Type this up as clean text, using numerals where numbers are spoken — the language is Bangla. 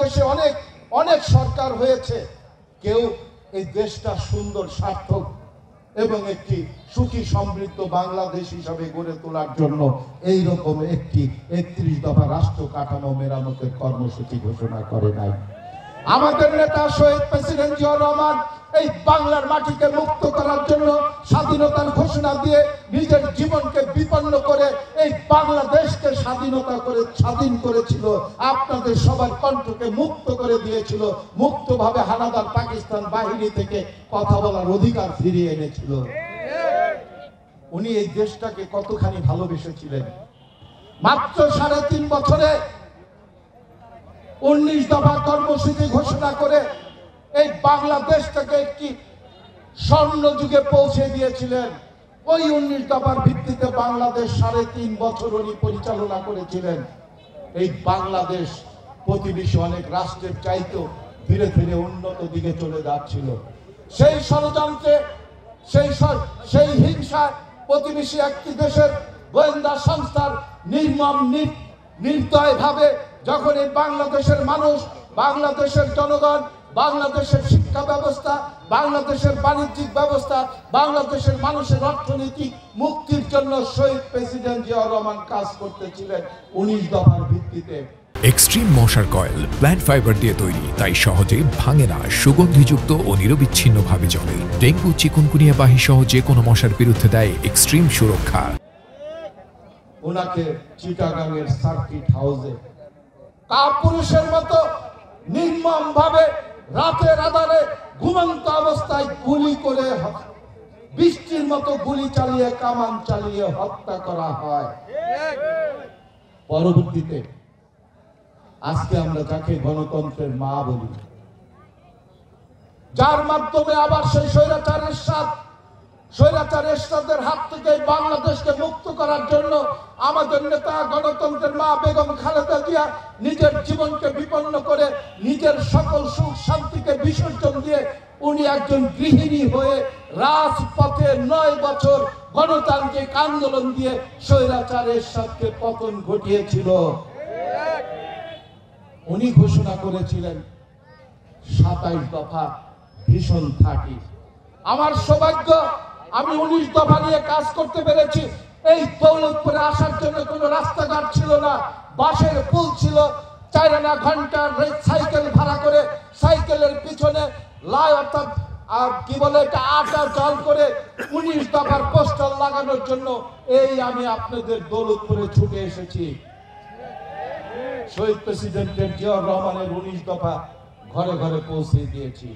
বাংলাদেশে অনেক অনেক সরকার হয়েছে, কেউ এই দেশটা সুন্দর সার্থক এবং একটি সুখী সমৃদ্ধ বাংলাদেশ হিসাবে গড়ে তোলার জন্য এইরকম একটি 31 দফা রাষ্ট্র কাঠামো মেরামতের কর্মসূচি ঘোষণা করে নাই। আমাদের নেতা শহীদ প্রেসিডেন্ট জিয়াউর রহমান এই বাংলার মাটিকে মুক্ত করার জন্য স্বাধীনতার ঘোষণা দিয়ে নিজের জীবনকে বিপন্ন করে এই বাংলাদেশকে স্বাধীন করেছিল, আপনাদের সবার কণ্ঠকে মুক্ত করে দিয়েছিল, মুক্তভাবে হানাদার পাকিস্তান বাহিনী থেকে কথা বলার অধিকার ফিরিয়ে এনেছিল। উনি এই দেশটাকে কতখানি ভালোবেসেছিলেন। মাত্র 3.5 বছরে 19 দফা কর্মসূচি ঘোষণা করে এই বাংলাদেশটাকে একটি স্বর্ণ যুগে পৌঁছে দিয়েছিলেন। ওই 19 দফার ভিত্তিতে বাংলাদেশ 3.5 বছর উনি পরিচালনা করেছিলেন। এই বাংলাদেশ প্রতিবেশী অনেক রাষ্ট্রের চাইতেও ধীরে ধীরে উন্নত দিকে চলে যাচ্ছিল। সেই ষড়যন্ত্রে সেই হিংসায় প্রতিবেশী একটি দেশের গোয়েন্দা সংস্থার নির্দয় ভাবে যখন এই বাংলাদেশের মানুষ, বাংলাদেশের জনগণ, বাংলাদেশের শিক্ষা ব্যবস্থা, বাংলাদেশের বাণিজ্যিক ব্যবস্থা, বাংলাদেশের মানুষের অর্থনৈতিক মুক্তির জন্য শহীদ প্রেসিডেন্ট জিয়াউর রহমান কাজ করতেছিলেন 19 দফার ভিত্তিতে। এক্সট্রিম মশার কয়েল প্ল্যান্ট ফাইবার দিয়ে তৈরি, তাই সহজে ভাঙে না, সুগন্ধিযুক্ত ও নিরবিচ্ছিন্নভাবে জ্বলে। ডেঙ্গু, চিকুনগুনিয়া বাহি সহ যে কোনো মশার বিরুদ্ধে দেয় এক্সট্রিম সুরক্ষা। ওনাকে চিটাগাংয়ের সার্কিট হাউসে কাপুরুষের মতো নির্মম ভাবে রাতের আধারে ঘুমন্ত অবস্থায় গুলি করে, বৃষ্টির মতো গুলি চালিয়ে, কামান চালিয়ে হত্যা করা হয়। পরবর্তীতে আজকে আমরা যাকে গণতন্ত্রের মা বলি, যার মাধ্যমে আবার সেই স্বৈরাচারের সাথের হাত থেকে বাংলাদেশকে মুক্ত করার জন্য আমাদের নেতা গণতন্ত্রের মা বেগম খালেদা জিয়া নিজের জীবনকে বিপন্ন করে, নিজের সকল সুখ শান্তিকে বিসর্জন দিয়ে উনি একজন গৃহিণী হয়ে রাজপথে 9 বছর গণতান্ত্রিক আন্দোলন দিয়ে স্বৈরাচারের সাথে পতন ঘটিয়েছিল। উনি ঘোষণা করেছিলেন 27 দফা ভীষণ 30। আমার সৌভাগ্য, আমি 19 দফা নিয়ে কাজ করতে পেরেছি। এই দৌলতপুরে আসার জন্য কোনো রাস্তাঘাট ছিল না, বাসের পুল ছিল। 4 আনা ঘন্টার সাইকেল ভাড়া করে সাইকেলের পিছনে অর্থাৎ আটা জল করে 19 দফার পোস্টার লাগানোর জন্য আমি আপনাদের দৌলতপুরে ছুটে এসেছি। শহীদ প্রেসিডেন্ট জিয়াউর রহমানের 19 দফা ঘরে ঘরে পৌঁছে দিয়েছি।